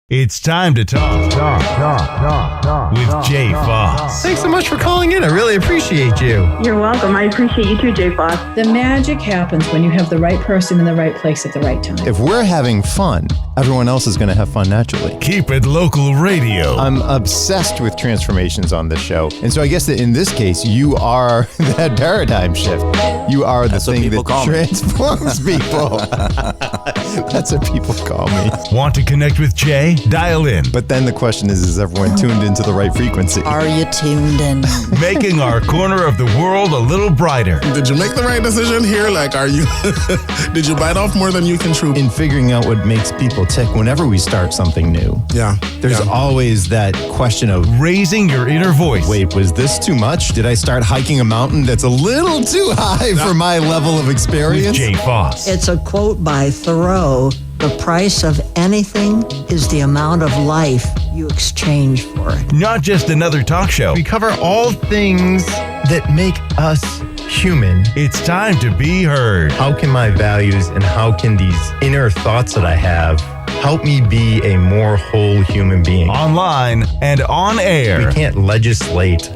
It's time to talk with Jay Foss. Thanks so much for calling in. I really appreciate you. You're welcome. I appreciate you too, Jay Foss. The magic happens when you have the right person in the right place at the right time. If we're having fun, everyone else is going to have fun naturally. Keep it local radio. I'm obsessed with transformations on this show. And so I guess that in this case, you are that paradigm shift. You are the thing that transforms people. That's what people call me. Want to connect with Jay? Dial in. But then the question is everyone tuned into the right frequency? Are you tuned in? Making our corner of the world a little brighter. Did you make the right decision here? Like, are you, did you bite off more than you can chew? In figuring out what makes people tick whenever we start something new. Yeah. There's always that question of raising your inner voice. Wait, was this too much? Did I start hiking a mountain that's a little too high for my level of experience? With Jay Foss. It's a quote by Thoreau. The price of anything is the amount of life you exchange for it. Not just another talk show. We cover all things that make us human. It's time to be heard. How can my values and how can these inner thoughts that I have help me be a more whole human being? Online and on air. We can't legislate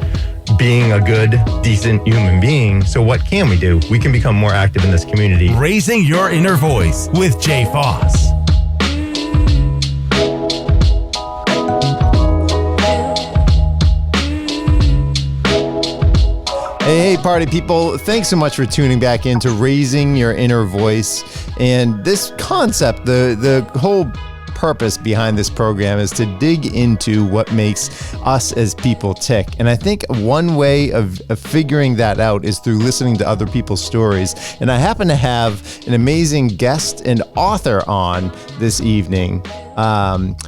being a good, decent human being. So what can we do? We can become more active in this community. Raising your inner voice with Jay Foss. Hey, party people. Thanks so much for tuning back into Raising Your Inner Voice. And this concept, the whole purpose behind this program is to dig into what makes us as people tick. And I think one way of figuring that out is through listening to other people's stories. And I happen to have an amazing guest and author on this evening.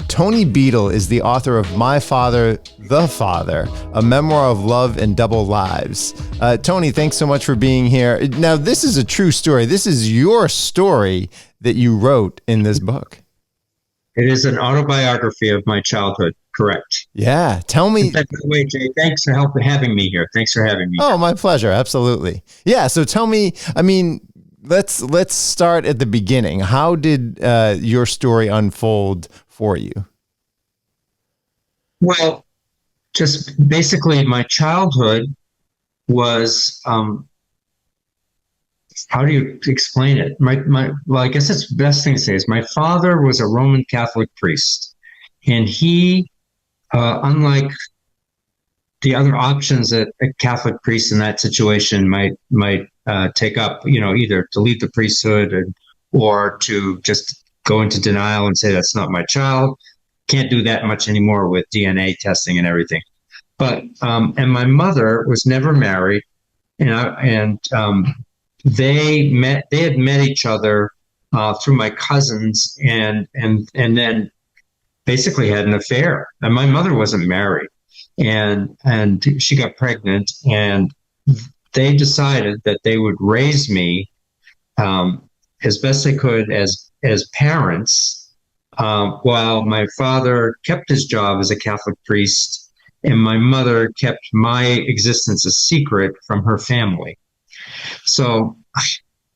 Tony Beadle is the author of My Father, the Father, a memoir of love and double lives. Tony, thanks so much for being here. Now, this is a true story. This is your story that you wrote in this book. It is an autobiography of my childhood, correct? Yeah, tell me. By the way, Jay, thanks for having me here. Thanks for having me. Oh, my pleasure. Absolutely. Yeah. So tell me. I mean, let's start at the beginning. How did your story unfold for you? Well, just basically, my childhood was. How do you explain it? Well, I guess it's the best thing to say is my father was a Roman Catholic priest, and he, unlike the other options that a Catholic priest in that situation might take up, either to leave the priesthood or to just go into denial and say that's not my child. Can't do that much anymore with DNA testing and everything. But and my mother was never married, They had met each other through my cousins and then basically had an affair. And my mother wasn't married and she got pregnant and they decided that they would raise me as best they could as parents while my father kept his job as a Catholic priest and my mother kept my existence a secret from her family. So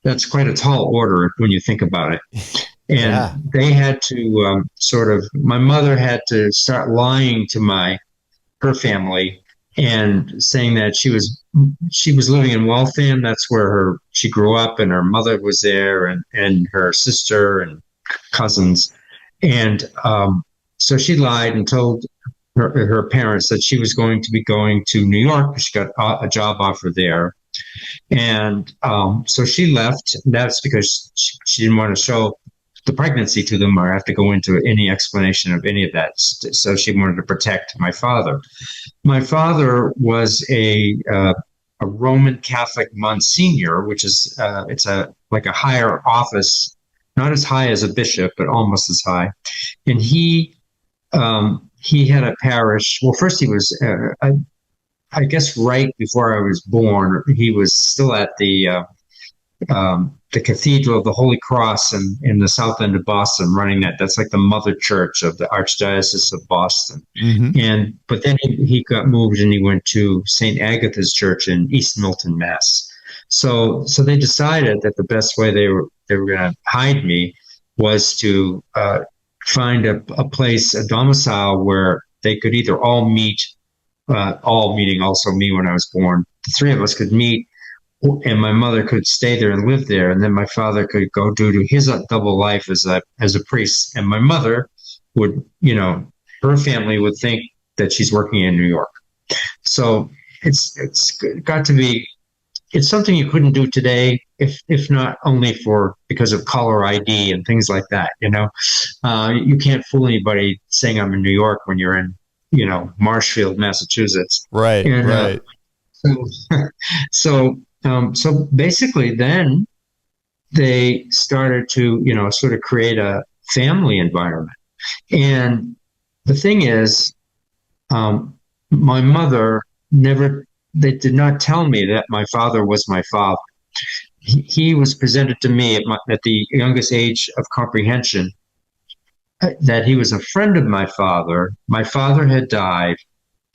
that's quite a tall order when you think about it. And they had to my mother had to start lying to her family and saying that she was living in Waltham. That's where she grew up and her mother was there and her sister and cousins. And so she lied and told her parents that she was going to be going to New York because she got a job offer there. And so she left. That's because she didn't want to show the pregnancy to them or have to go into any explanation of any of that. So she wanted to protect my father. My father was a Roman Catholic Monsignor, which is it's like a higher office, not as high as a bishop, but almost as high. And he had a parish. Well, first he was. I guess right before I was born, he was still at the Cathedral of the Holy Cross in the south end of Boston, running that. That's like the mother church of the Archdiocese of Boston. Mm-hmm. But then he got moved and he went to St. Agatha's Church in East Milton, Mass. So they decided that the best way they were going to hide me was to find a place, a domicile where they could either all meet, all meening also me when I was born. The three of us could meet, and my mother could stay there and live there, and then my father could go do to his double life as a priest, and my mother would, her family would think that she's working in New York. So it's got to be, it's something you couldn't do today, if not only because of caller ID and things like that. You can't fool anybody saying I'm in New York when you're in, Marshfield, Massachusetts. Right, and, right. So basically, then they started to, sort of create a family environment. And the thing is, my mother they did not tell me that my father was my father. He was presented to me at the youngest age of comprehension that he was a friend of my father. My father had died,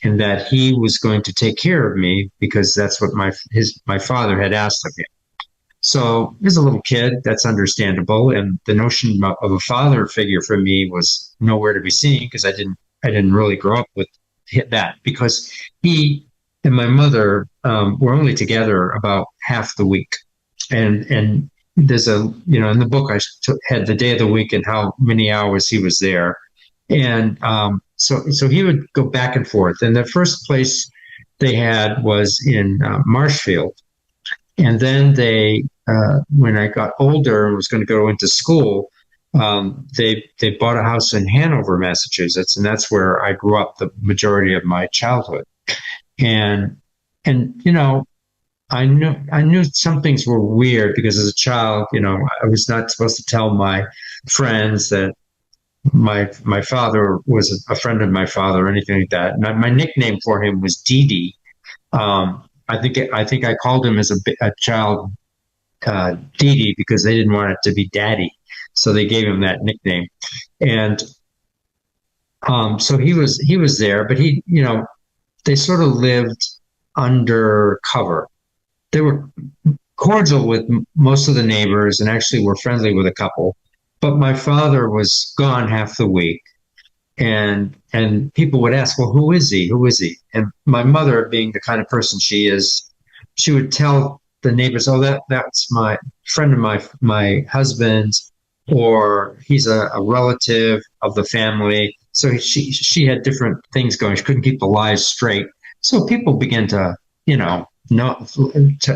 and that he was going to take care of me because that's what my father had asked of him. So as a little kid, that's understandable, and the notion of a father figure for me was nowhere to be seen because I didn't really grow up with that, because he and my mother were only together about half the week. And there's in the book I had the day of the week and how many hours he was there. And so he would go back and forth. And the first place they had was in Marshfield. And then when I got older and was going to go into school, they bought a house in Hanover, Massachusetts, and that's where I grew up the majority of my childhood. And I knew some things were weird because as a child, I was not supposed to tell my friends that my father was a friend of my father or anything like that. And my nickname for him was Dee Dee. I think I called him as a child Dee Dee because they didn't want it to be Daddy, so they gave him that nickname. And so he was there, but they sort of lived undercover. They were cordial with most of the neighbors and actually were friendly with a couple. But my father was gone half the week. And people would ask, well, who is he? Who is he? And my mother, being the kind of person she is, she would tell the neighbors, oh, that's my friend of my husband's, or he's a relative of the family. So she had different things going. She couldn't keep the lies straight. So people began to,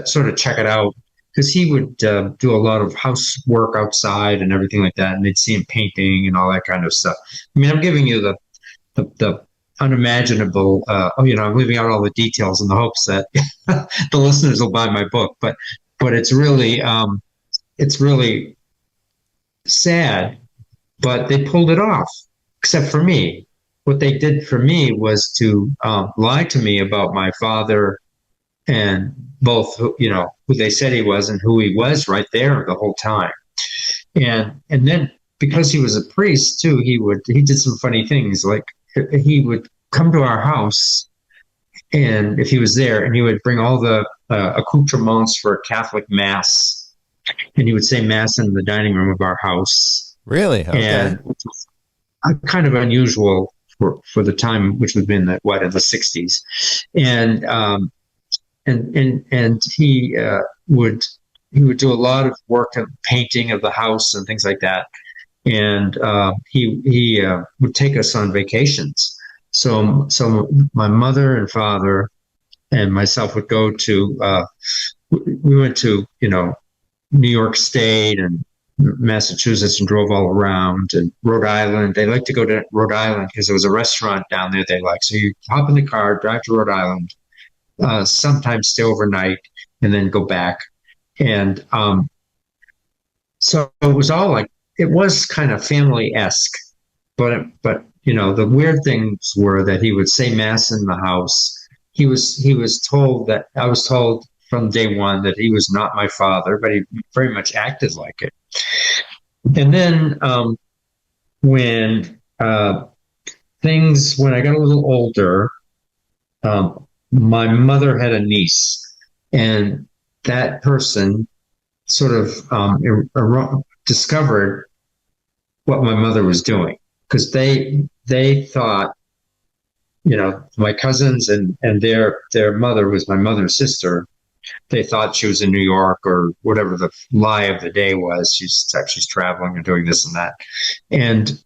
sort of check it out, because he would do a lot of housework outside and everything like that, and they'd see him painting and all that kind of stuff. I mean, I'm giving you the unimaginable. I'm leaving out all the details in the hopes that the listeners will buy my book. But it's really sad. But they pulled it off, except for me. What they did for me was to lie to me about my father, and both, who they said he was and who he was right there the whole time. And then because he was a priest too, he did some funny things. Like he would come to our house, and if he was there, and he would bring all the accoutrements for a Catholic mass, and he would say mass in the dining room of our house. Really? Okay. And kind of unusual for the time, which would have been in the 60s. And he would do a lot of work of painting of the house and things like that. And he would take us on vacations. So my mother and father and myself would go to, we went to, New York State and Massachusetts and drove all around, and Rhode Island. They like to go to Rhode Island because there was a restaurant down there they like. So you hop in the car, drive to Rhode Island, sometimes stay overnight, and then go back. And so it was all it was kind of family-esque, but the weird things were that he would say mass in the house. I was told from day one that he was not my father, but he very much acted like it. And then when I got a little older, my mother had a niece, and that person sort of discovered what my mother was doing. because they thought, my cousins and their mother was my mother's sister. They thought she was in New York or whatever the lie of the day was. She's traveling and doing this and that. And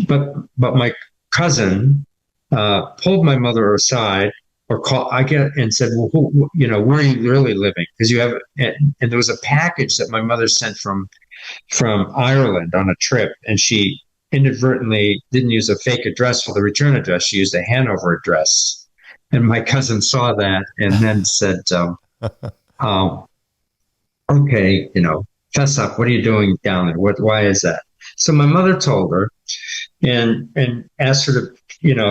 but my cousin pulled my mother aside or and said, well, where are you really living? Because you have, and there was a package that my mother sent from Ireland on a trip, and she inadvertently didn't use a fake address for the return address. She used a Hanover address. And my cousin saw that and then said, okay, fess up. What are you doing down there? Why is that? So my mother told her and asked her to,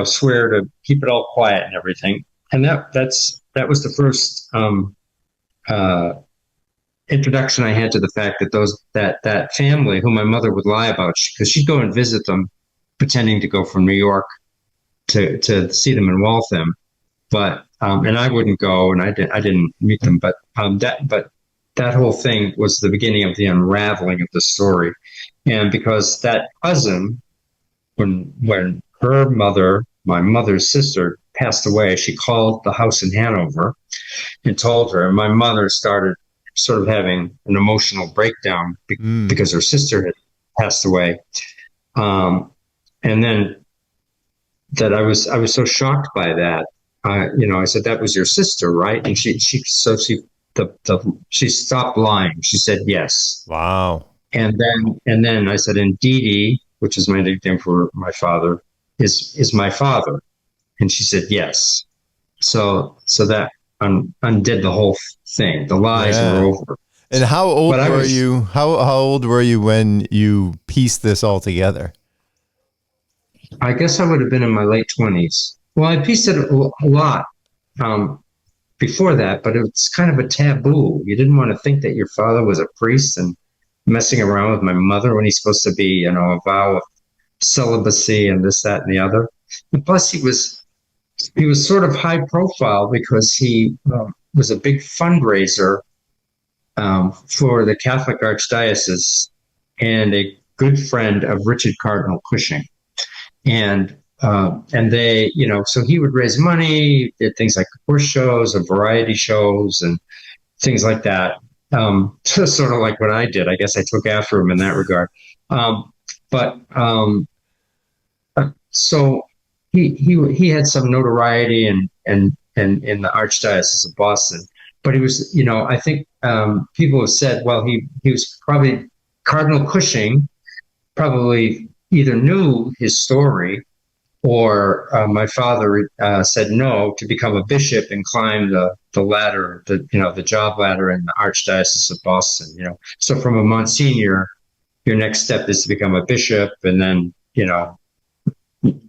swear to keep it all quiet and everything. And that was the first introduction I had to the fact that that family who my mother would lie about, because she'd go and visit them, pretending to go from New York to see them in Waltham, but and I wouldn't go, and I didn't meet them, but that whole thing was the beginning of the unraveling of the story, and because that cousin, when her mother, my mother's sister, passed away, she called the house in Hanover and told her, and my mother started sort of having an emotional breakdown because her sister had passed away. And then that I was so shocked by that. I said, that was your sister, right? And she stopped lying. She said, yes. Wow. And then I said, and Dee Dee, which is my nickname for my father, is my father. And she said, yes. So that undid the whole thing. The lies were over. And how old were you? How old were you when you pieced this all together? I guess I would have been in my late 20s. Well, I pieced it a lot before that, but it's kind of a taboo. You didn't want to think that your father was a priest and messing around with my mother when he's supposed to be, a vow of celibacy and this, that, and the other. And plus, he was sort of high profile because he was a big fundraiser for the Catholic Archdiocese and a good friend of Richard Cardinal Cushing. And they, so he would raise money, did things like horse shows and variety shows and things like that. Sort of like what I did. I guess I took after him in that regard. So he had some notoriety and in the Archdiocese of Boston, but he was, I think people have said, well, he was probably Cardinal Cushing probably either knew his story or my father said no to become a bishop and climb the ladder, the job ladder in the Archdiocese of Boston. So from a Monsignor, your next step is to become a bishop, and then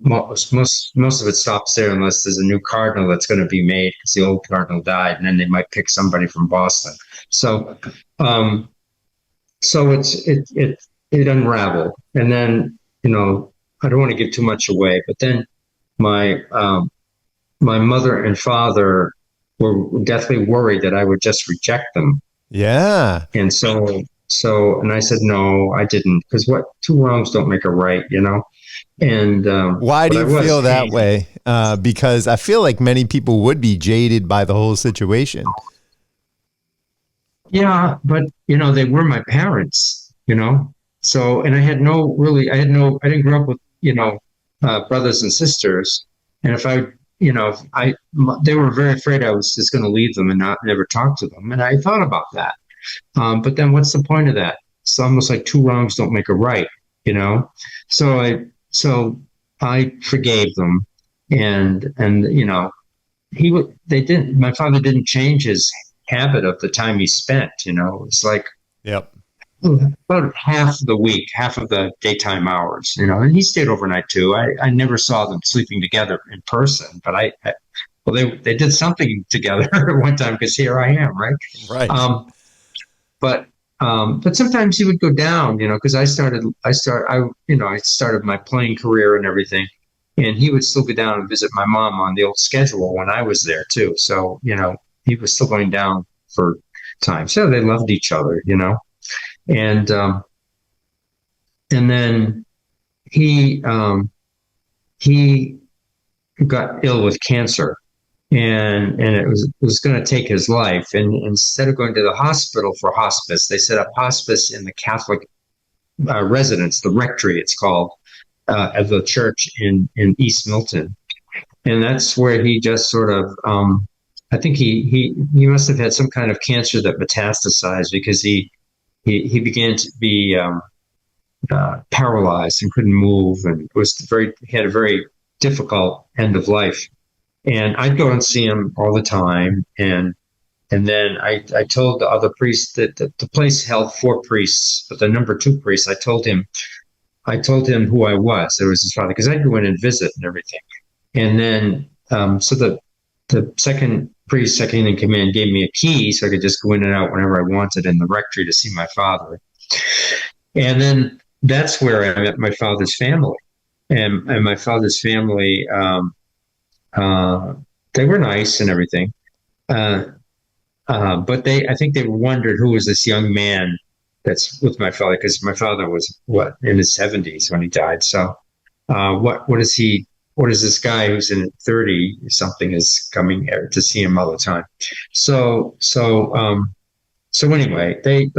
most of it stops there unless there's a new cardinal that's going to be made because the old cardinal died, and then they might pick somebody from Boston. So it unraveled, and then I don't want to give too much away, but then my mother and father were deathly worried that I would just reject them. Yeah. And and I said, no, I didn't, because two wrongs don't make a right, And why do you feel that way? Because I feel like many people would be jaded by the whole situation. Yeah, but they were my parents, So, and I didn't grow up with, brothers and sisters. And if they were very afraid I was just going to leave them and never talk to them. And I thought about that. But then what's the point of that? It's almost like two wrongs don't make a right, So I forgave them, and my father didn't change his habit of the time he spent, it's like, yep, about half of the week, half of the daytime hours, and he stayed overnight too. I never saw them sleeping together in person, but they did something together at one time, because here I am, right? Right. But sometimes he would go down, because I started my playing career and everything, and he would still go down and visit my mom on the old schedule when I was there too. So, he was still going down for time. So they loved each other, and then, he got ill with cancer, and it was going to take his life. And instead of going to the hospital for hospice, they set up hospice in the Catholic residence, the rectory, it's called, of the church in East Milton. And that's where he just sort of, I think he must have had some kind of cancer that metastasized, because he began to be paralyzed and couldn't move, and he had a very difficult end of life. And I'd go and see him all the time, and then I told the other priests that the place held 4 priests, but the number 2 priest, I told him who I was. It was his father, because I'd go in and visit and everything. And then so the second priest, second in command, gave me a key so I could just go in and out whenever I wanted in the rectory to see my father. And then that's where I met my father's family. And my father's family, they were nice and everything. But I think they wondered who was this young man that's with my father, because my father was in his 70s when he died. So what is this guy who's in 30 something is coming to see him all the time? So anyway, they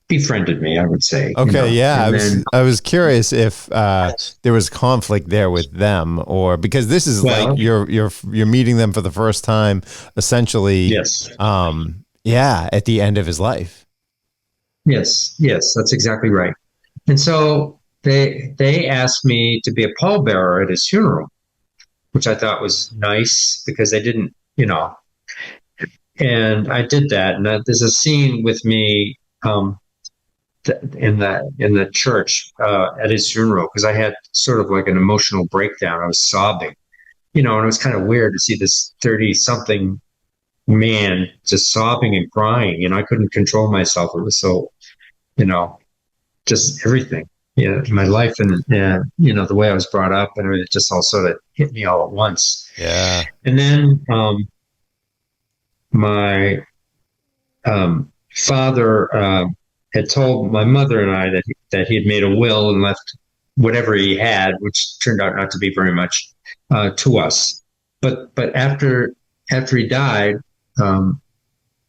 befriended me, I would say. Okay, yeah. I was curious if there was conflict there with them, or because this is like you're meeting them for the first time, essentially. Yes. At the end of his life. Yes, that's exactly right. And so they asked me to be a pallbearer at his funeral, which I thought was nice, because they didn't, and I did that. And there's a scene with me in the church at his funeral, because I had sort of like an emotional breakdown. I was sobbing, and it was kind of weird to see this 30-something man just sobbing and crying. I couldn't control myself. It was so, just everything, my life and, the way I was brought up, and it just all sort of hit me all at once. Yeah. And then my father had told my mother and I that he had made a will and left whatever he had, which turned out not to be very much, to us. But after he died,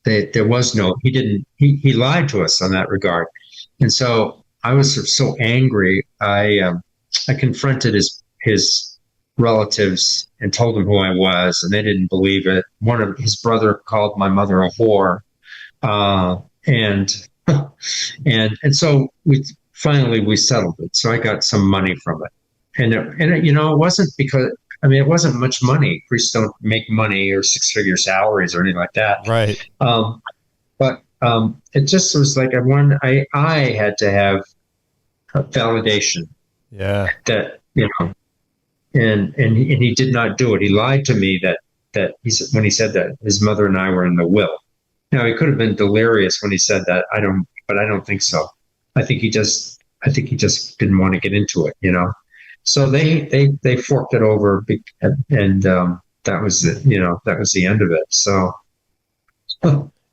there was no, he lied to us on that regard. And so I was so angry. I confronted his relatives and told them who I was, and they didn't believe it. One of his brother called my mother a whore. And so we settled it. So I got some money from it. And it wasn't because, it wasn't much money. Priests don't make money or 6-figure salaries or anything like that. Right. But it just was like I had to have a validation. Yeah. That, and he did not do it. He lied to me that he said, when he said that his mother and I were in the will. Now, he could have been delirious when he said that. But I don't think so. I think he just didn't want to get into it, So they forked it over, and that was it. That was the end of it. So.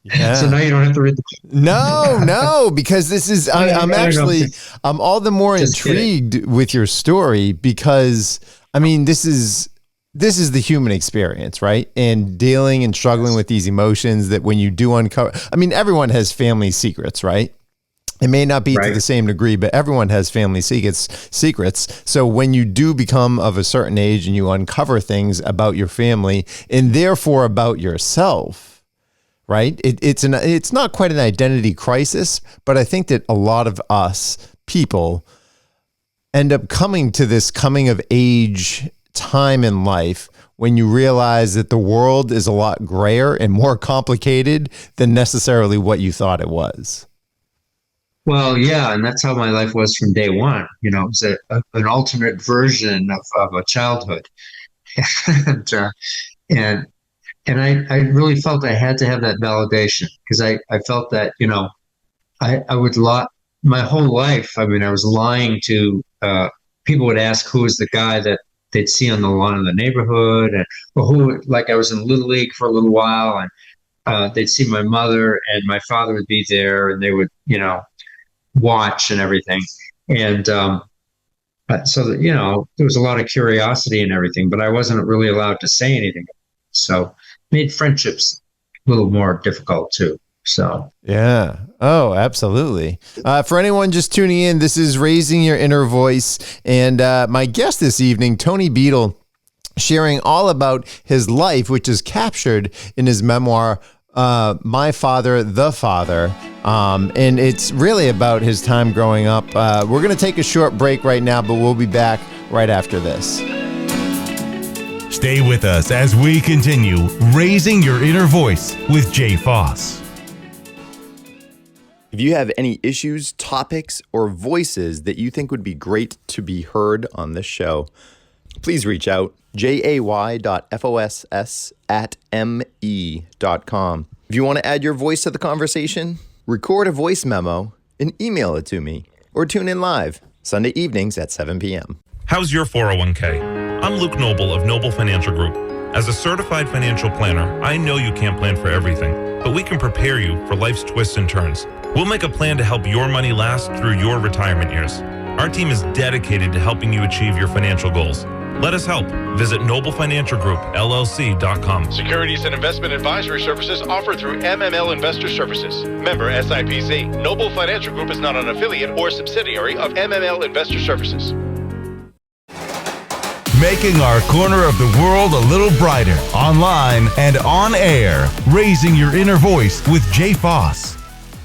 Yeah. So now you don't have to read the No, because this is I'm all the more intrigued with your story, because this is the human experience, right? And dealing and struggling with these emotions that when you do uncover, everyone has family secrets, right? It may not be to the same degree, but everyone has family secrets. So when you do become of a certain age and you uncover things about your family and therefore about yourself, right? It's not quite an identity crisis, but I think that a lot of us people end up coming to this coming of age time in life when you realize that the world is a lot grayer and more complicated than necessarily what you thought it was. Well, yeah, and that's how my life was from day one. It was an alternate version of a childhood, and I really felt I had to have that validation, because I felt that I would lie my whole life. I was lying to people. Would ask who was the guy that they'd see on the lawn in the neighborhood, or who, like I was in Little League for a little while, and they'd see my mother and my father would be there, and they would watch and everything. And so that, there was a lot of curiosity and everything, but I wasn't really allowed to say anything. So made friendships a little more difficult too. So yeah. Oh, absolutely. For anyone just tuning in, this is Raising Your Inner Voice. And my guest this evening, Tony Beadle, sharing all about his life, which is captured in his memoir, My Father, the Father. And it's really about his time growing up. We're going to take a short break right now, but we'll be back right after this. Stay with us as we continue Raising Your Inner Voice with Jay Foss. If you have any issues, topics, or voices that you think would be great to be heard on this show, please reach out, jay.foss@me.com. If you want to add your voice to the conversation, record a voice memo and email it to me, or tune in live Sunday evenings at 7 p.m. How's your 401k? I'm Luke Noble of Noble Financial Group. As a certified financial planner, I know you can't plan for everything, but we can prepare you for life's twists and turns. We'll make a plan to help your money last through your retirement years. Our team is dedicated to helping you achieve your financial goals. Let us help. Visit noblefinancialgroupllc.com. Securities and investment advisory services offered through MML Investor Services. Member SIPC. Noble Financial Group is not an affiliate or subsidiary of MML Investor Services. Making our corner of the world a little brighter, online and on air. Raising Your Inner Voice with Jay Foss.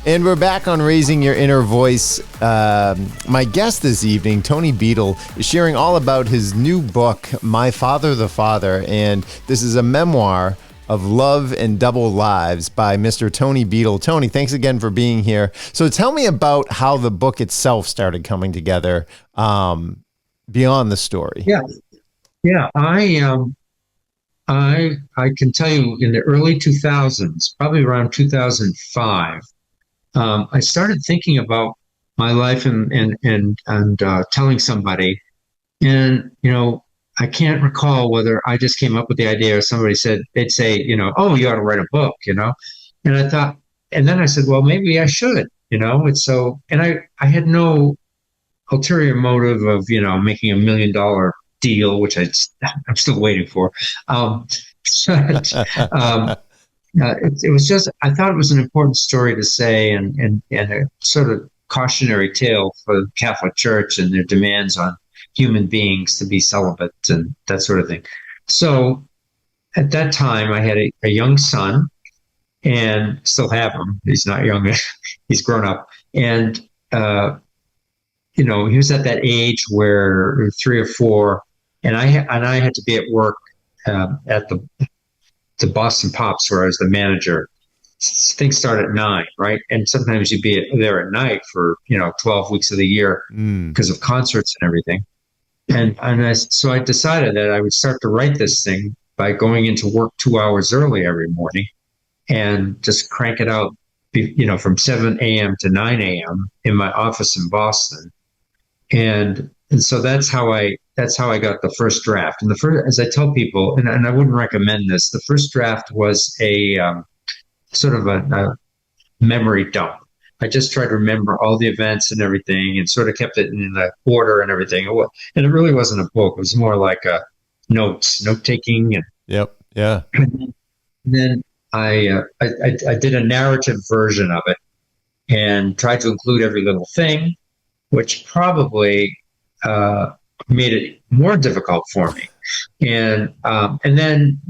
And we're back on Raising Your Inner Voice. My guest this evening, Tony Beadle, is sharing all about his new book, My Father, the Father. And this is a memoir of love and double lives by Mr. Tony Beadle. Tony, thanks again for being here. So tell me about how the book itself started coming together beyond the story. Yeah. I can tell you in the early 2000s, probably around 2005, I started thinking about my life and telling somebody, and I can't recall whether I just came up with the idea or somebody said, they'd say, oh, you ought to write a book, and I thought, and then I said, well, maybe I should, it's so, and I had no ulterior motive of making $1 million deal, which I'm still waiting for. It was just, I thought it was an important story to say and a sort of cautionary tale for the Catholic Church and their demands on human beings to be celibate and that sort of thing. So at that time, I had a young son and still have him. He's not young, he's grown up. And, he was at that age where 3 or 4, and I had to be at work at the Boston Pops, where I was the manager. Things start at 9, right? And sometimes you'd be there at night for 12 weeks of the year because of concerts and everything. So I decided that I would start to write this thing by going into work 2 hours early every morning and just crank it out, from 7 a.m. to 9 a.m. in my office in Boston. And so that's how I got the first draft. And as I tell people, and I wouldn't recommend this, the first draft was a sort of a memory dump. I just tried to remember all the events and everything, and sort of kept it in the order and everything. And it really wasn't a book; it was more like a note taking. And Yep. Yeah. And then I did a narrative version of it and tried to include every little thing, which probably made it more difficult for me. And then,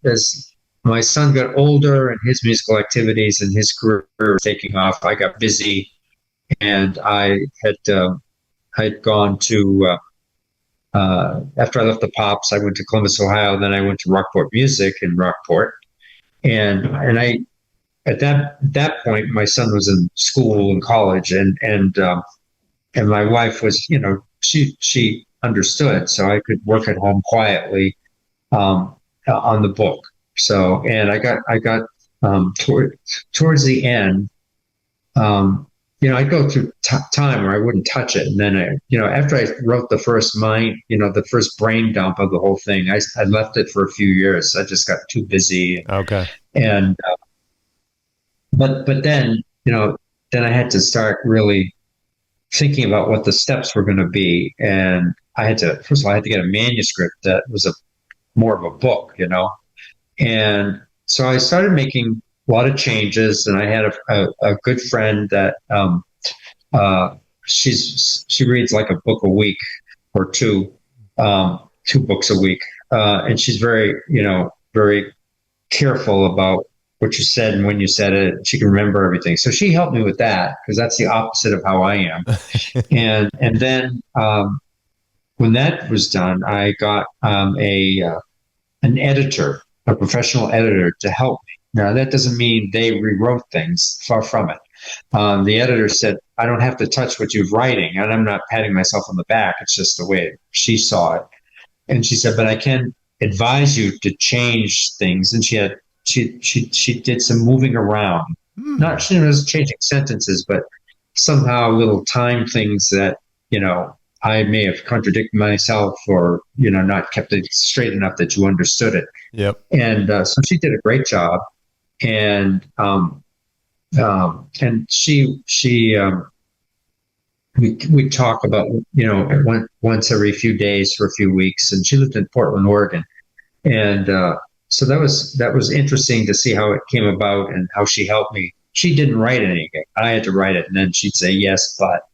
as my son got older and his musical activities and his career was taking off, I got busy, and I had gone to, after I left the Pops, I went to Columbus, Ohio, then I went to Rockport Music in Rockport. And I, at that point, my son was in school and college, and my wife was, she understood, so I could work at home quietly on the book. So, and I got towards the end, I'd go through time where I wouldn't touch it, and then after I wrote the first the first brain dump of the whole thing, I left it for a few years. I just got too busy. Okay. And but then then I had to start really thinking about what the steps were going to be. And first of all, I had to get a manuscript that was more of a book, And so I started making a lot of changes, and I had a good friend that she reads like a book a week or two books a week, and she's very careful about what you said and when you said it. She can remember everything, so she helped me with that because that's the opposite of how I am. and then when that was done, I got an editor, a professional editor, to help me. Now, that doesn't mean they rewrote things, far from it. The editor said, I don't have to touch what you're writing, and I'm not patting myself on the back. It's just the way she saw it. And she said, but I can advise you to change things. And she did some moving around. She was changing sentences, but somehow little time things that, I may have contradicted myself or, not kept it straight enough that you understood it. Yep. And so she did a great job. And we talk about, once every few days for a few weeks. And she lived in Portland, Oregon. And so that was interesting to see how it came about and how she helped me. She didn't write anything. I had to write it. And then she'd say, yes, but,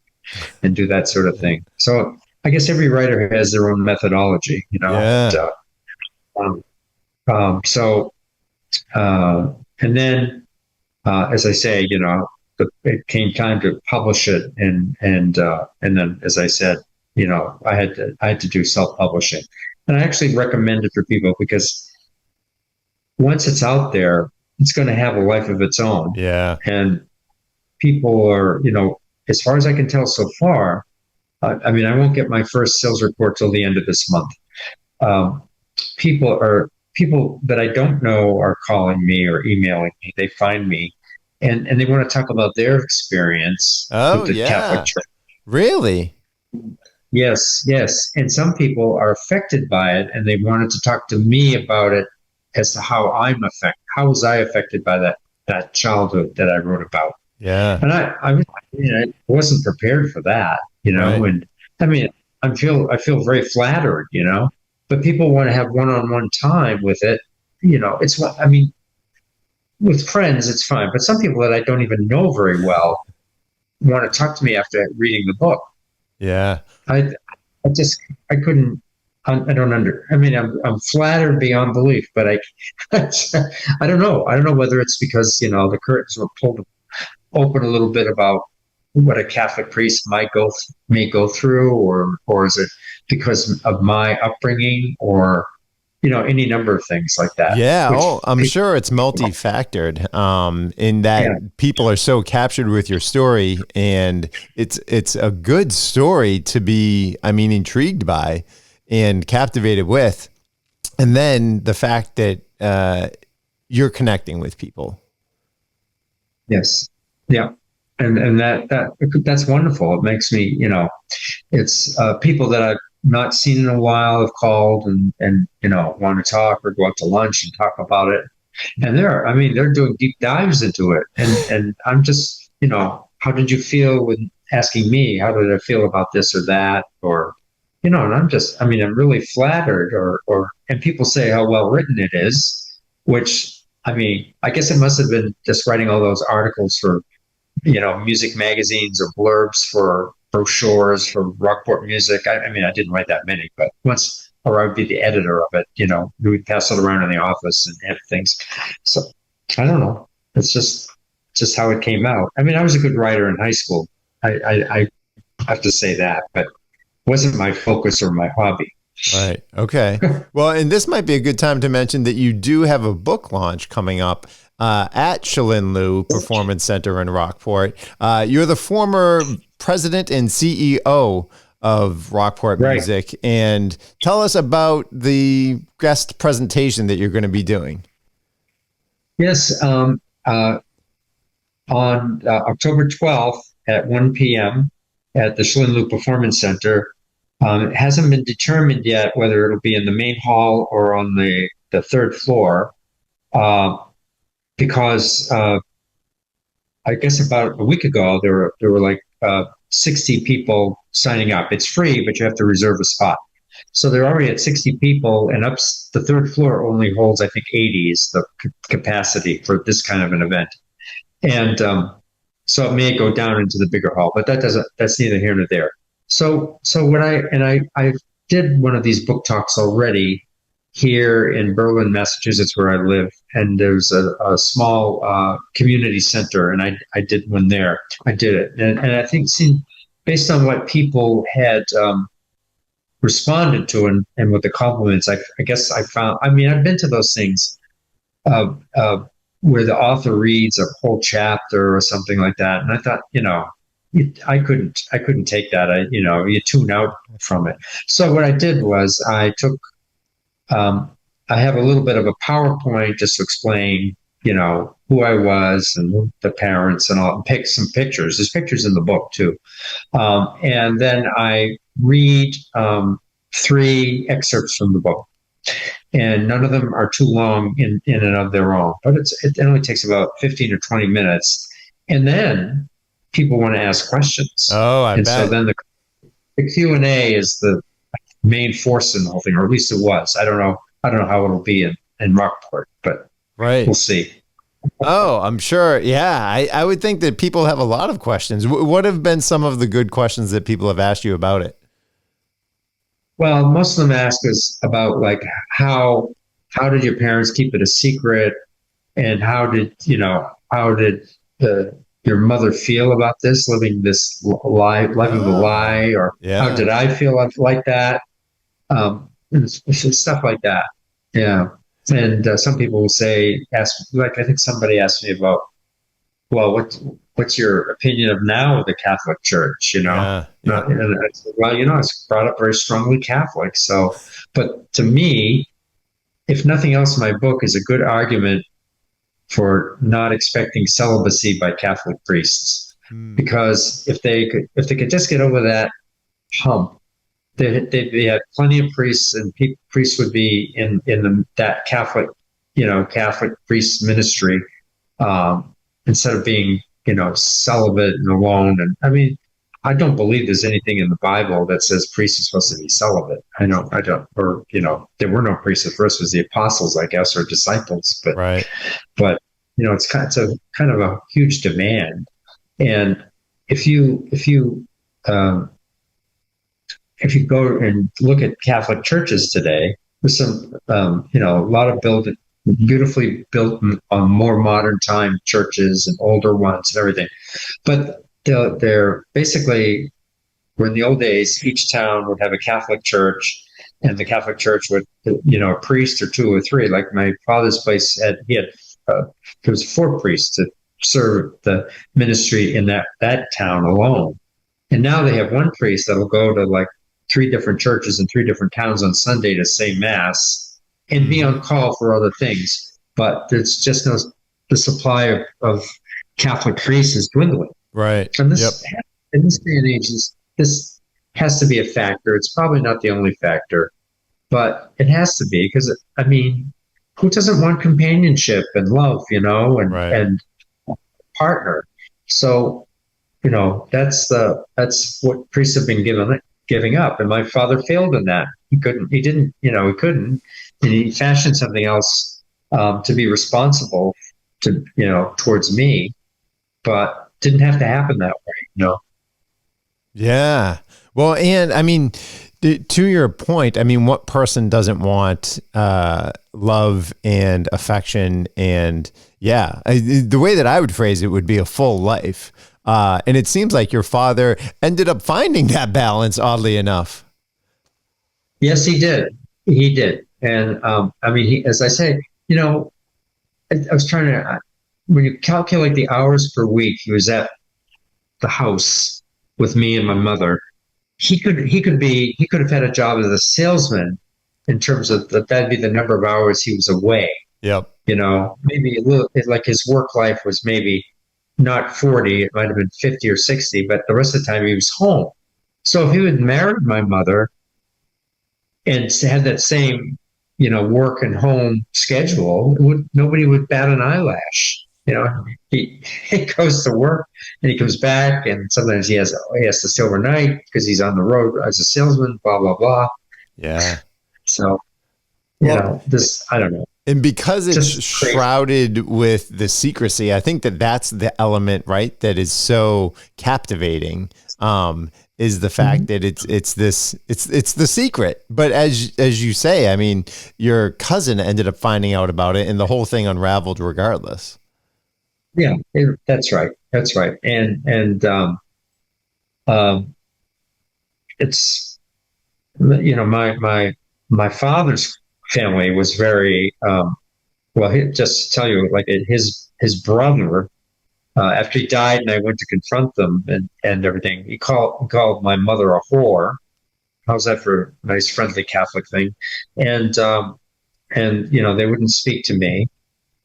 and do that sort of thing. So I guess every writer has their own methodology, Yeah. And then, as I say, it came time to publish it, and then, as I said, I had to do self-publishing, and I actually recommend it for people because once it's out there, it's going to have a life of its own. Yeah. And people are, as far as I can tell so far, I won't get my first sales report till the end of this month. People that I don't know are calling me or emailing me. They find me and they want to talk about their experience with the Catholic Church. Really? Yes. And some people are affected by it, and they wanted to talk to me about it as to how how was I affected by that childhood that I wrote about. Yeah. And I wasn't prepared for that, Right. and I feel very flattered, but people want to have one-on-one time with it. With friends, it's fine. But some people that I don't even know very well want to talk to me after reading the book. Yeah. I couldn't, I don't I'm flattered beyond belief, but I don't know. I don't know whether it's because, the curtains were pulled open a little bit about what a Catholic priest may go through, or is it because of my upbringing, or any number of things like that. Yeah. I'm sure it's multi-factored in that people are so captured with your story, and it's a good story to be, intrigued by and captivated with. And then the fact that you're connecting with people. Yes. Yeah. And that's wonderful. It makes me, it's people that I've not seen in a while have called and want to talk or go out to lunch and talk about it. And they're doing deep dives into it. And I'm just, how did you feel when asking me, how did I feel about this or that? Or, and I'm just, I'm really flattered, and people say how well written it is, which, I guess it must have been just writing all those articles for, music magazines or blurbs for brochures for Rockport Music. I didn't write that many, but or I'd be the editor of it, we'd pass it around in the office and have things. So I don't know. It's just how it came out. I was a good writer in high school. I have to say that, but it wasn't my focus or my hobby. Right. Okay. Well, and this might be a good time to mention that you do have a book launch coming up at Shalinlu Performance Center in Rockport. You're the former president and CEO of Rockport Music. And tell us about the guest presentation that you're going to be doing. Yes. On October 12th at 1 p.m. at the Shalinlu Performance Center. It hasn't been determined yet whether it'll be in the main hall or on the third floor, because I guess about a week ago, there were like 60 people signing up. It's free, but you have to reserve a spot. So they're already at 60 people, and the third floor only holds, I think, 80 is the capacity for this kind of an event. And so it may go down into the bigger hall, but that's neither here nor there. So when I did one of these book talks already here in Berlin, Massachusetts, where I live, and there's a small community center, and I did one there. I did it, and I think based on what people had responded to and with the compliments, I guess I found. I mean, I've been to those things where the author reads a whole chapter or something like that, and I thought, I couldn't take that. You tune out from it. So what I did was I took. I have a little bit of a PowerPoint just to explain, who I was and the parents and all, and pick some pictures. There's pictures in the book too. And then I read 3 excerpts from the book. And none of them are too long in and of their own, but it only takes about 15 or 20 minutes. And then people want to ask questions. Oh, I bet. So then the Q&A is the main force in the whole thing, or at least it was. I don't know how it'll be in Rockport, but right. We'll see. Oh, I'm sure. Yeah, I would think that people have a lot of questions. What have been some of the good questions that people have asked you about it? Well, most of them ask us about like how did your parents keep it a secret, and how did your mother feel about this, living this living the lie, or how did I feel like that? Stuff like that. Yeah. And some people will I think somebody asked me about, well, what's your opinion of now of the Catholic Church, And I said, well, I was brought up very strongly Catholic. So, but to me, if nothing else, my book is a good argument for not expecting celibacy by Catholic priests. Because if they could just get over that hump, they had plenty of priests, and priests would be in that Catholic priest ministry, instead of being, celibate and alone. And I mean, I don't believe there's anything in the Bible that says priests are supposed to be celibate. I don't, or, there were no priests at first. It was the apostles, I guess, or disciples, but, right. But, it's kind of a huge demand. And if you go and look at Catholic churches today, there's some, a lot of beautifully built on more modern time churches and older ones and everything. But they're basically, where in the old days, each town would have a Catholic church, and the Catholic church would, a priest or 2 or 3. Like my father's place there was 4 priests to serve the ministry in that town alone. And now they have 1 priest that'll go to like 3 different churches in 3 different towns on Sunday to say mass and be on call for other things. But there's just the supply of Catholic priests is dwindling. Right. And in this day and age, this has to be a factor. It's probably not the only factor, but it has to be, because, I mean, who doesn't want companionship and love, and partner? So, that's what priests have been giving up. And my father failed in that. He couldn't, and he fashioned something else to be responsible towards me, but didn't have to happen that way, Yeah. Well, and I mean, to your point, I mean, what person doesn't want love and affection? And the way that I would phrase it would be a full life. And it seems like your father ended up finding that balance, oddly enough. Yes, he did. He did. And I mean, as I say, I was trying to, when you calculate the hours per week, he was at the house with me and my mother. He could have had a job as a salesman, in terms of that'd be the number of hours he was away. Yep. Maybe a little, like his work life was maybe not 40, it might have been 50 or 60, but the rest of the time he was home. So if he had married my mother and had that same, work and home schedule, nobody would bat an eyelash. he goes to work and he comes back, and sometimes he has to stay overnight because he's on the road as a salesman, blah, blah, blah. Yeah. So, I don't know. And because it's Just shrouded with the secrecy, I think that's the element, right, that is so captivating, is the fact that it's the secret. But as you say, I mean, your cousin ended up finding out about it, and the whole thing unraveled regardless. Yeah, that's right. That's right. And it's, my father's family was very, just to tell you, like his brother, after he died and I went to confront them and everything, he called my mother a whore. How's that for a nice friendly Catholic thing? And they wouldn't speak to me.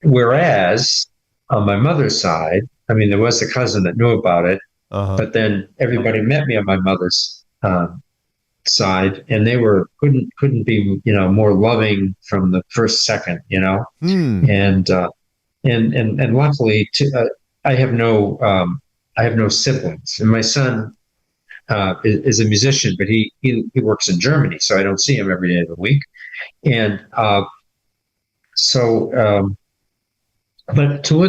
Whereas on my mother's side, I mean, there was a cousin that knew about it, but then everybody met me on my mother's side, and they couldn't be more loving from the first second, and luckily, I have no siblings, and my son is a musician, but he works in Germany, so I don't see him every day of the week, and but two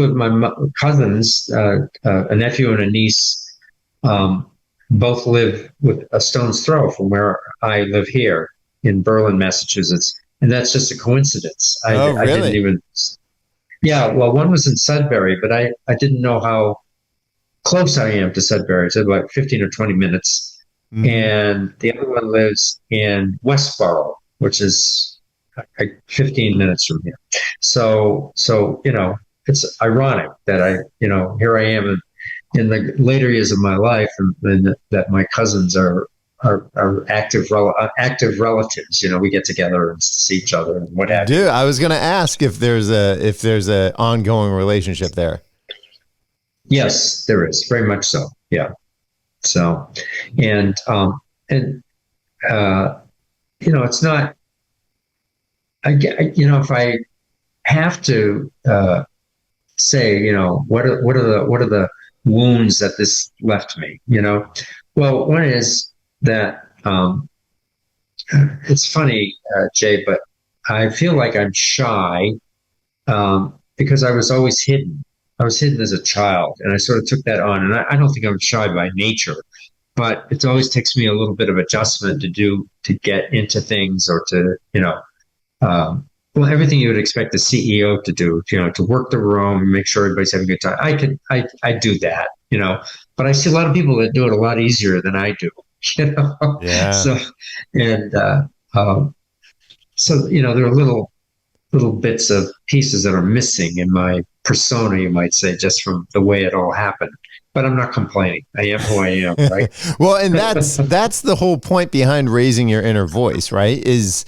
of my cousins, a nephew and a niece, both live with a stone's throw from where I live here in Berlin, Massachusetts, and that's just a coincidence. Really? I didn't even. Yeah, well, one was in Sudbury, but I didn't know how close I am to Sudbury. It's about 15 or 20 minutes, and the other one lives in Westboro, which is like 15 minutes from here. So it's ironic that here I am in the later years of my life, and that my cousins are active relatives. We get together and see each other and what have you. Dude, I was going to ask if there's a ongoing relationship there. Yes, there is, very much so. Yeah. So, it's not. If I have to say, what are the wounds that this left me, well, one is that it's funny, Jay, but I feel like I'm shy because I was always hidden. I was hidden as a child, and I sort of took that on. And I don't think I'm shy by nature, but it always takes me a little bit of adjustment to get into things, or to everything you would expect the CEO to do, to work the room, make sure everybody's having a good time. I do that, but I see a lot of people that do it a lot easier than I do, Yeah. So, and there are little bits of pieces that are missing in my persona, you might say, just from the way it all happened. But I'm not complaining. I am who I am, right? Well, and that's the whole point behind raising your inner voice, right? Is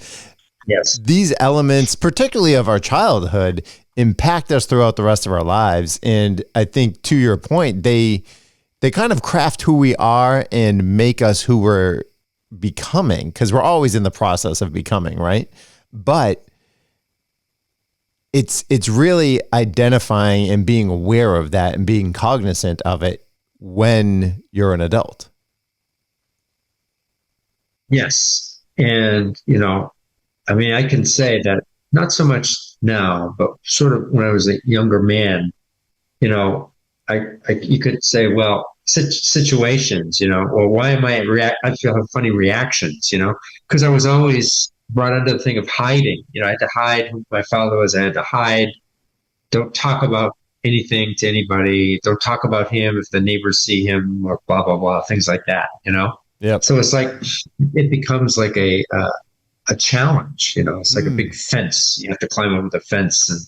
yes, these elements, particularly of our childhood, impact us throughout the rest of our lives. And I think, to your point, they kind of craft who we are and make us who we're becoming, because we're always in the process of becoming, right? But it's really identifying and being aware of that and being cognizant of it when you're an adult. Yes. And, I can say that not so much now, but sort of when I was a younger man, you could say, well, situations, or why am I I feel have funny reactions, because I was always brought under the thing of hiding. I had to hide who my father was. I had to hide. Don't talk about anything to anybody. Don't talk about him if the neighbors see him, or blah, blah, blah, things like that, Yep. So it's like, it becomes like a challenge, it's like a big fence. You have to climb over the fence and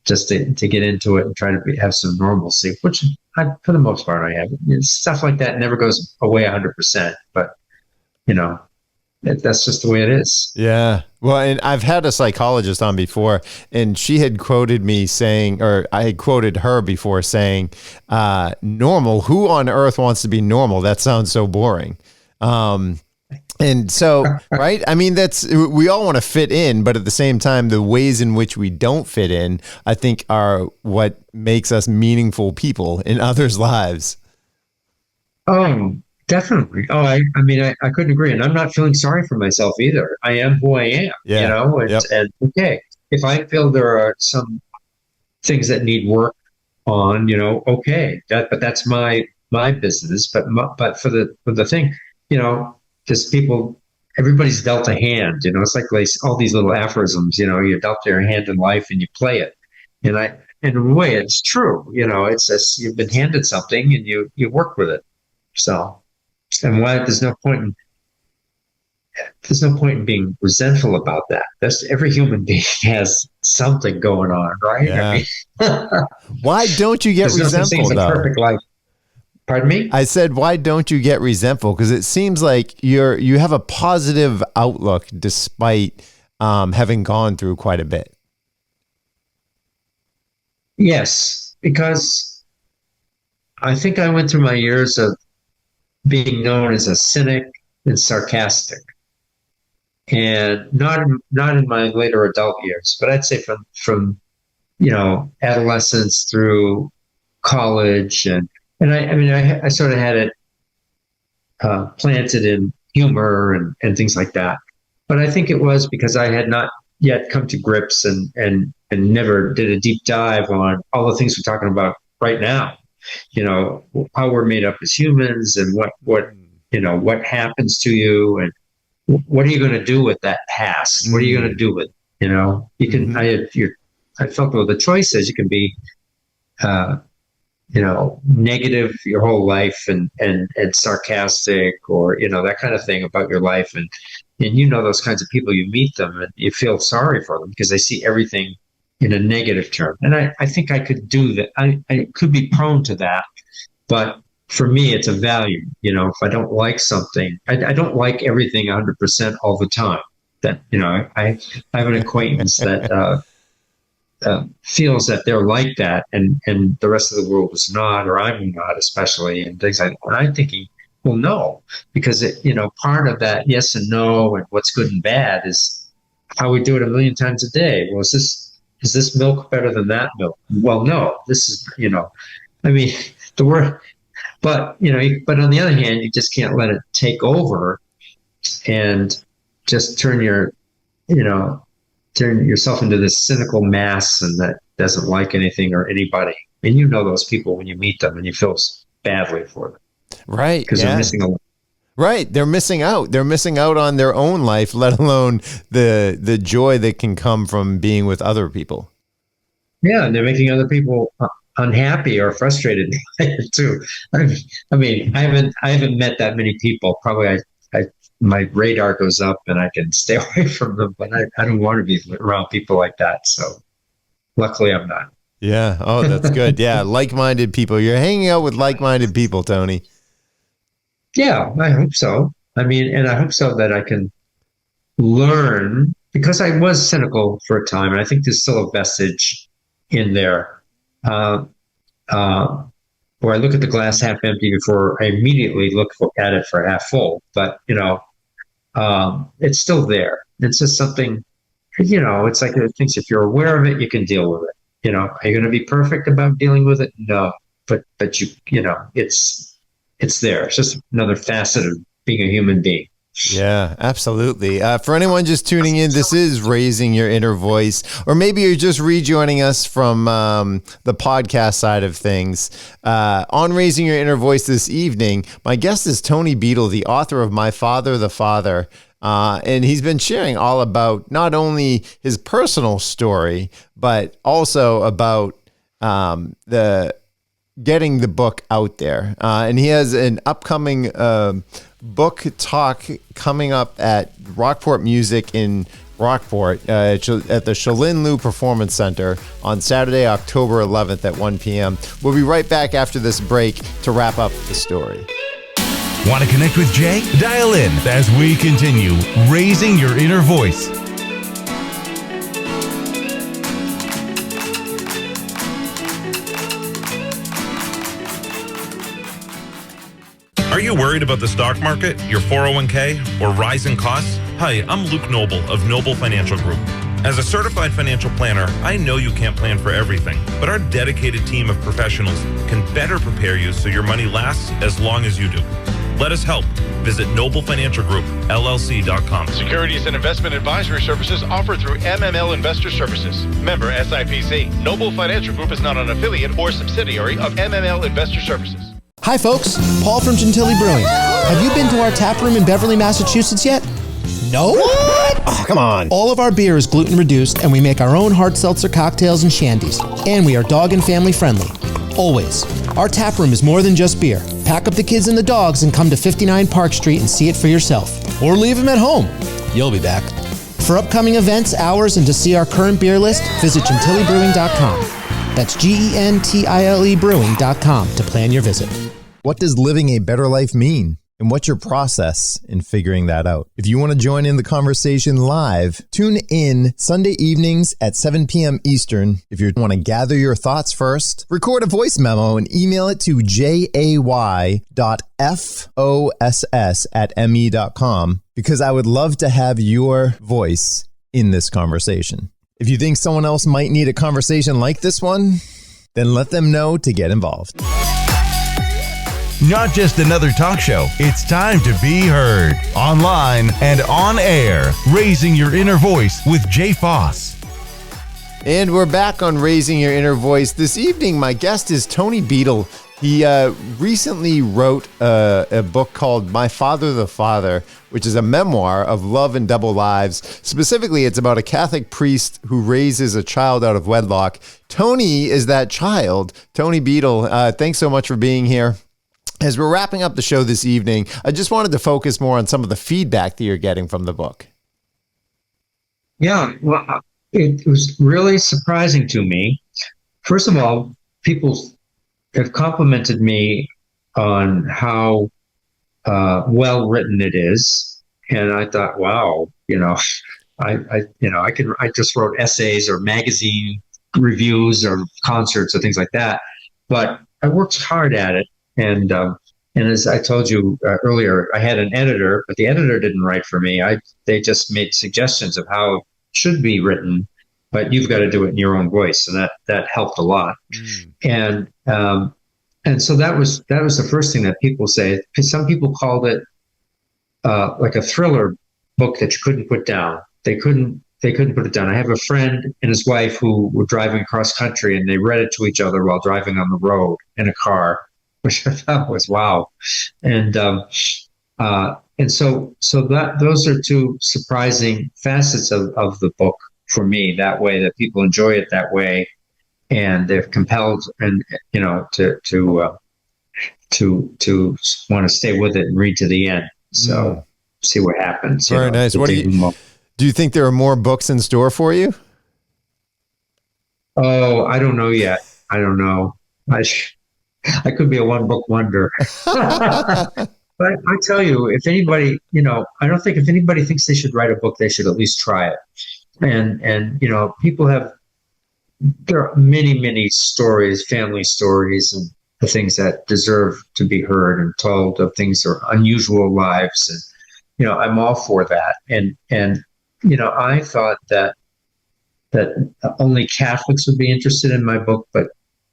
just to get into it and try to have some normalcy, which for the most part I have. Stuff like that never goes away 100%, but that's just the way it is. Yeah. Well, and I've had a psychologist on before, and she had quoted me saying, or I had quoted her before saying, normal, who on earth wants to be normal? That sounds so boring. And so, right? I mean, we all want to fit in, but at the same time, the ways in which we don't fit in, I think, are what makes us meaningful people in others' lives. Oh, definitely. Oh, I mean, I couldn't agree. And I'm not feeling sorry for myself either. I am who I am, Yeah. you know, and okay, if I feel there are some things that need work on, you know, okay, but that's my business. But for the thing, you know, just everybody's dealt a hand, you know, it's like all these little aphorisms, you know, you're dealt your hand in life and you play it. And in a way, it's true, you know, it's just, you've been handed something and you work with it. So, and why there's no point in being resentful about that. Every human being has something going on, right? Yeah. I mean, why don't you get resentful, though? Perfect life. Pardon me? I said, why don't you get resentful? Because it seems like you have a positive outlook despite having gone through quite a bit. Yes, because I think I went through my years of being known as a cynic and sarcastic, and not in my later adult years, but I'd say from you know, adolescence through college, and I mean I sort of had it planted in humor and things like that. But I think it was because I had not yet come to grips and never did a deep dive on all the things we're talking about right now. You know, how we're made up as humans, and what you know, what happens to you, and what are you going to do with that past? What are you going to do with it? You know, you can. I felt with the choices, you can be, you know, negative your whole life and sarcastic, or, you know, that kind of thing about your life. And you know, those kinds of people, you meet them and you feel sorry for them because they see everything in a negative term. And I think I could do that. I could be prone to that, but for me, it's a value. You know, if I don't like something, I don't like everything 100% all the time. That, you know, I have an acquaintance that feels that they're like that, and the rest of the world is not, or I'm not, especially, and things like that. And I'm thinking, well, no, because you know, part of that yes and no and what's good and bad is how we do it a million times a day. Well, is this milk better than that milk? Well, no, this is, you know, I mean, the word, but, you know, but on the other hand, you just can't let it take over and just turn yourself into this cynical mass and that doesn't like anything or anybody. And you know those people when you meet them and you feel badly for them. Right. Because they're missing a lot. Right. They're missing out. They're missing out on their own life, let alone the joy that can come from being with other people. Yeah. And they're making other people unhappy or frustrated too. I mean, I haven't met that many people. Probably my radar goes up and I can stay away from them, but I don't want to be around people like that. So luckily I'm not. Yeah. Oh, that's good. Yeah. Like-minded people. You're hanging out with like-minded people, Tony. Yeah, I hope so. I mean, and I hope so that I can learn, because I was cynical for a time, and I think there's still a vestige in there where I look at the glass half empty before I immediately look at it for half full. But, you know, it's still there. It's just something, you know, it's like things, if you're aware of it, you can deal with it. You know, are you going to be perfect about dealing with it? No, but you know, it's there. It's just another facet of being a human being. Yeah, absolutely. For anyone just tuning in, this is Raising Your Inner Voice, or maybe you're just rejoining us from the podcast side of things. On Raising Your Inner Voice this evening, my guest is Tony Beadle, the author of My Father, the Father. And he's been sharing all about not only his personal story, but also about getting the book out there. And he has an upcoming book talk coming up at Rockport Music in Rockport at the Shalin Liu Performance Center on Saturday, October 11th at 1 p.m. We'll be right back after this break to wrap up the story. Want to connect with Jay? Dial in as we continue Raising Your Inner Voice. Are Are you worried about the stock market, your 401k, or rising costs? Hi, I'm Luke Noble of Noble Financial Group. As a certified financial planner, I know you can't plan for everything, but our dedicated team of professionals can better prepare you so your money lasts as long as you do. Let us help. Visit noblefinancialgroupllc.com. Securities and investment advisory services offered through MML Investor Services. Member SIPC. Noble Financial Group is not an affiliate or subsidiary of MML Investor Services. Hi, folks. Paul from Gentilly Brewing. Have you been to our tap room in Beverly, Massachusetts yet? No? What? Oh, come on. All of our beer is gluten reduced, and we make our own hard seltzer cocktails and shandies. And we are dog and family friendly. Always. Our tap room is more than just beer. Pack up the kids and the dogs and come to 59 Park Street and see it for yourself. Or leave them at home. You'll be back. For upcoming events, hours, and to see our current beer list, visit gentillybrewing.com. That's GENTILE brewing.com to plan your visit. What does living a better life mean? And what's your process in figuring that out? If you want to join in the conversation live, tune in Sunday evenings at 7 p.m. Eastern. If you want to gather your thoughts first, record a voice memo and email it to jay.foss@me.com, because I would love to have your voice in this conversation. If you think someone else might need a conversation like this one, then let them know to get involved. Not just another talk show. It's time to be heard. Online and on air. Raising Your Inner Voice with Jay Foss. And we're back on Raising Your Inner Voice. This evening, my guest is Tony Beadle. He recently wrote a book called My Father the Father, which is a memoir of love and double lives. Specifically, it's about a Catholic priest who raises a child out of wedlock. Tony is that child. Tony Beadle, thanks so much for being here. As we're wrapping up the show this evening, I just wanted to focus more on some of the feedback that you're getting from the book. Yeah, well, it was really surprising to me. First of all, people have complimented me on how well written it is, and I thought, wow, I just wrote essays or magazine reviews or concerts or things like that, but I worked hard at it. And as I told you earlier, I had an editor, but the editor didn't write for me. They just made suggestions of how it should be written, but you've got to do it in your own voice, and that helped a lot. And so that was the first thing that people say. Some people called it like a thriller book that you couldn't put down. They couldn't put it down. I have a friend and his wife who were driving cross country, and they read it to each other while driving on the road in a car, which I thought was wow. And so those are two surprising facets of the book for me, that way that people enjoy it that way, and they're compelled and to want to stay with it and read to the end. So see what happens. Very nice. What do you think there are more books in store for you? Oh, I don't know yet. I don't know. I could be a one-book wonder. But I tell you, if anybody, I don't think if anybody thinks they should write a book, they should at least try it. And people there are many, many stories, family stories, and the things that deserve to be heard and told, of things that are unusual lives. And, I'm all for that. And I thought that only Catholics would be interested in my book, but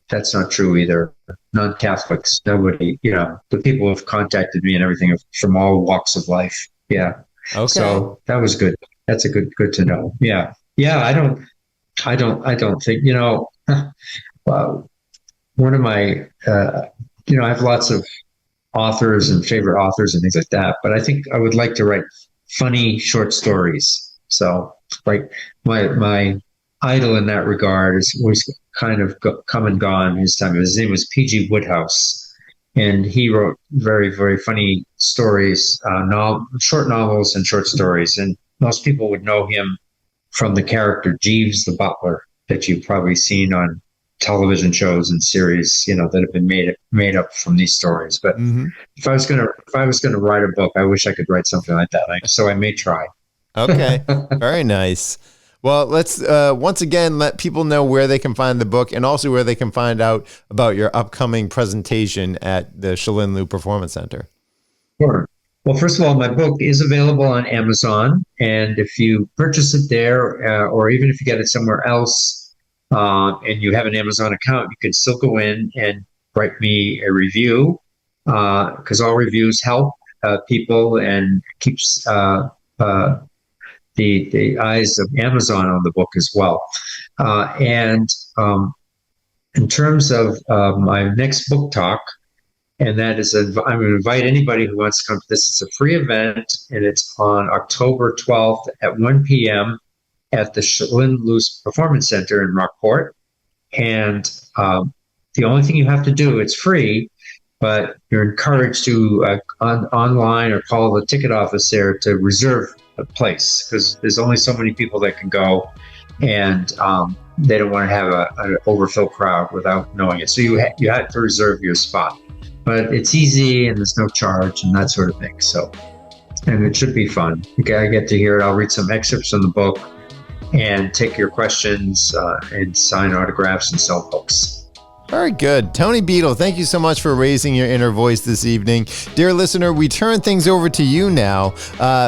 that's not true either. Non-Catholics, nobody, the people who have contacted me and everything from all walks of life. Yeah. Okay. So that was good. That's a good to know. Yeah. Yeah. I don't think, one of my, I have lots of authors and favorite authors and things like that, but I think I would like to write funny short stories. So like my idol in that regard is always kind of come and gone his time. His name was P.G. Wodehouse, and he wrote very, very funny stories, short novels and short stories. And most people would know him from the character Jeeves the Butler that you've probably seen on television shows and series, that have been made up from these stories. But if I was gonna write a book, I wish I could write something like that. So I may try. Okay, very nice. Well, let's once again let people know where they can find the book, and also where they can find out about your upcoming presentation at the Shalinlu Performance Center. Sure. Well, first of all, my book is available on Amazon, and if you purchase it there, or even if you get it somewhere else, and you have an Amazon account, you can still go in and write me a review, because all reviews help people and keeps the eyes of Amazon on the book as well. And in terms of my next book talk, and that is, I'm going to invite anybody who wants to come to this. It's a free event, and it's on October 12th at 1 p.m. at the Lynn Luce Performance Center in Rockport. And the only thing you have to do, it's free, but you're encouraged to online or call the ticket office there to reserve a place, because there's only so many people that can go, and they don't want to have an overfilled crowd without knowing it. So you have to reserve your spot. But it's easy and there's no charge and that sort of thing. So, and it should be fun. You get to hear it. I'll read some excerpts from the book and take your questions and sign autographs and sell books. Very good. Tony Beadle, thank you so much for raising your inner voice this evening. Dear listener, we turn things over to you now.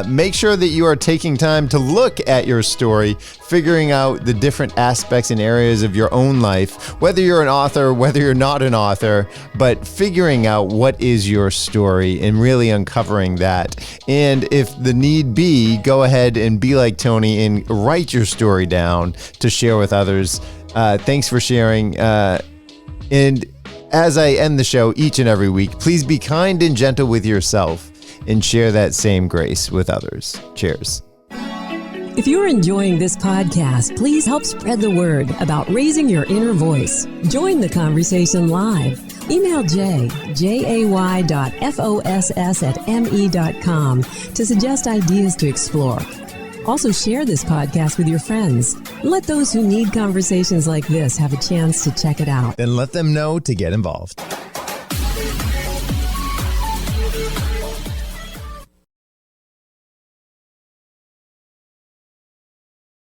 Make sure that you are taking time to look at your story, figuring out the different aspects and areas of your own life, whether you're an author, whether you're not an author, but figuring out what is your story and really uncovering that. And if the need be, go ahead and be like Tony and write your story down to share with others. Thanks for sharing. And as I end the show each and every week, please be kind and gentle with yourself and share that same grace with others. Cheers. If you're enjoying this podcast, please help spread the word about raising your inner voice. Join the conversation live. Email jay.foss@me.com to suggest ideas to explore. Also share this podcast with your friends. Let those who need conversations like this have a chance to check it out. Then let them know to get involved.